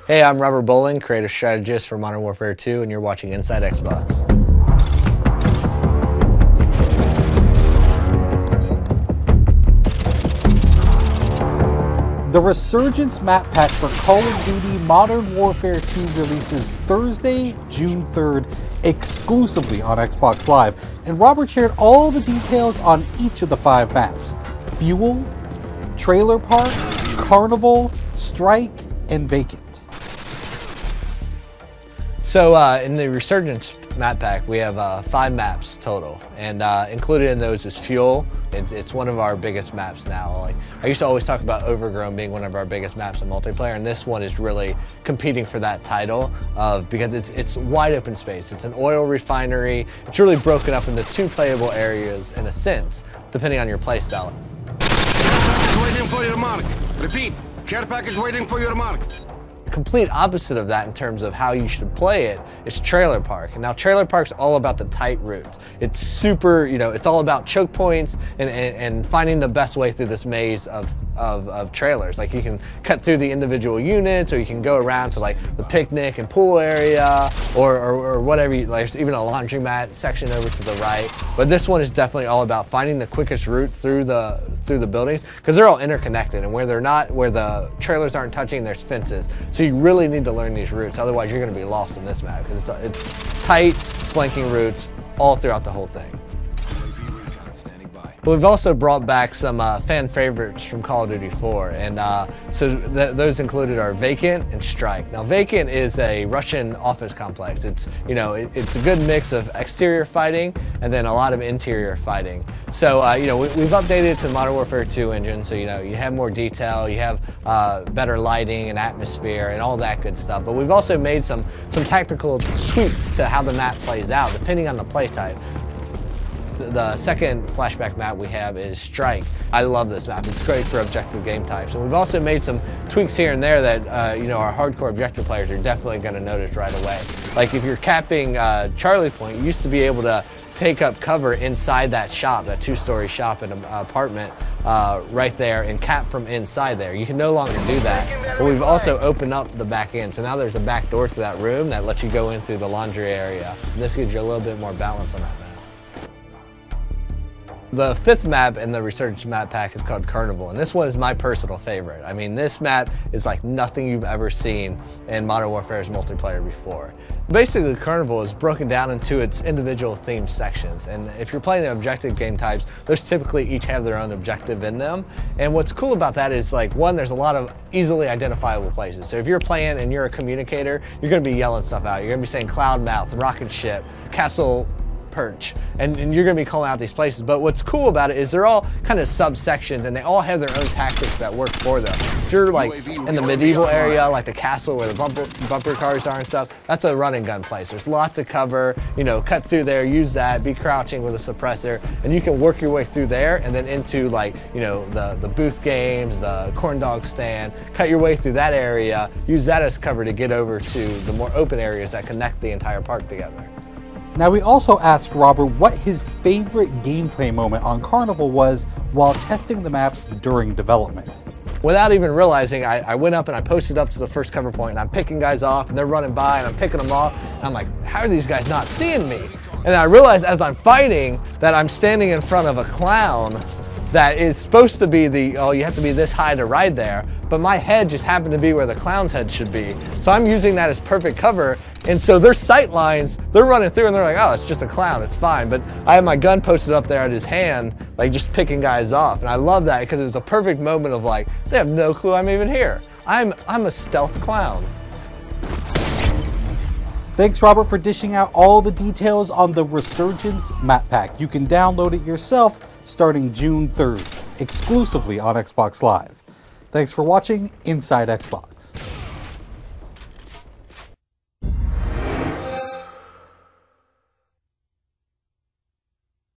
Hey, I'm Robert Bolin, creative strategist for Modern Warfare 2, and you're watching Inside Xbox. The Resurgence map pack for Call of Duty Modern Warfare 2 releases Thursday, June 3rd, exclusively on Xbox Live, and Robert shared all the details on each of the 5 maps: Fuel, Trailer Park, Carnival, Strike, and Vacant. So in the Resurgence map pack, we have 5 maps total, and included in those is Fuel. It's one of our biggest maps now. Like, I used to always talk about Overgrown being one of our biggest maps in multiplayer, and this one is really competing for that title because it's wide open space. It's an oil refinery. It's really broken up into 2 playable areas in a sense, depending on your playstyle. Waiting for your mark. Repeat, care pack is waiting for your mark. The complete opposite of that in terms of how you should play it is Trailer Park. And now Trailer Park's all about the tight routes. It's super, it's all about choke points and finding the best way through this maze of trailers. Like, you can cut through the individual units, or you can go around to like the picnic and pool area, or whatever. Like, there's even a laundromat section over to the right. But this one is definitely all about finding the quickest route through the buildings, because they're all interconnected, and where the trailers aren't touching, there's fences. So you really need to learn these routes, otherwise you're going to be lost in this map, because it's tight, flanking routes all throughout the whole thing. But we've also brought back some fan favorites from Call of Duty 4, and so those included are Vacant and Strike. Now, Vacant is a Russian office complex. It's it's a good mix of exterior fighting and then a lot of interior fighting. So we've updated it to the Modern Warfare 2 engine, so you have more detail, you have better lighting and atmosphere and all that good stuff. But we've also made some tactical tweaks to how the map plays out depending on the play type. The second flashback map we have is Strike. I love this map. It's great for objective game types. And we've also made some tweaks here and there that our hardcore objective players are definitely going to notice right away. Like, if you're capping Charlie Point, you used to be able to take up cover inside that shop, that 2-story shop and apartment right there, and cap from inside there. You can no longer do that. But we've also opened up the back end. So now there's a back door to that room that lets you go in through the laundry area. And this gives you a little bit more balance on that map. The 5th map in the Resurgence map pack is called Carnival, and this one is my personal favorite. I mean, this map is like nothing you've ever seen in Modern Warfare's multiplayer before. Basically, Carnival is broken down into its individual themed sections, and if you're playing objective game types, those typically each have their own objective in them. And what's cool about that is, like, one, there's a lot of easily identifiable places. So if you're playing and you're a communicator, you're going to be yelling stuff out. You're going to be saying Cloudmouth, Rocket Ship, Castle Perch, and you're going to be calling out these places. But what's cool about it is they're all kind of subsections, and they all have their own tactics that work for them. If you're like in the medieval area, like the castle where the bumper cars are and stuff, that's a run and gun place. There's lots of cover, cut through there, use that, be crouching with a suppressor, and you can work your way through there and then into, like, the booth games, the corn dog stand, cut your way through that area, use that as cover to get over to the more open areas that connect the entire park together. Now, we also asked Robert what his favorite gameplay moment on Carnival was while testing the map during development. Without even realizing, I went up and I posted up to the first cover point, and I'm picking guys off, and they're running by, and I'm picking them off, and I'm like, how are these guys not seeing me? And I realized as I'm fighting that I'm standing in front of a clown that it's supposed to be you have to be this high to ride there, but my head just happened to be where the clown's head should be. So I'm using that as perfect cover, and so their sight lines, they're running through and they're like, oh, it's just a clown, it's fine. But I have my gun posted up there at his hand, like just picking guys off, and I love that because it was a perfect moment of, like, they have no clue I'm even here. I'm a stealth clown. Thanks, Robert, for dishing out all the details on the Resurgence map pack. You can download it yourself starting June 3rd, exclusively on Xbox Live. Thanks for watching Inside Xbox.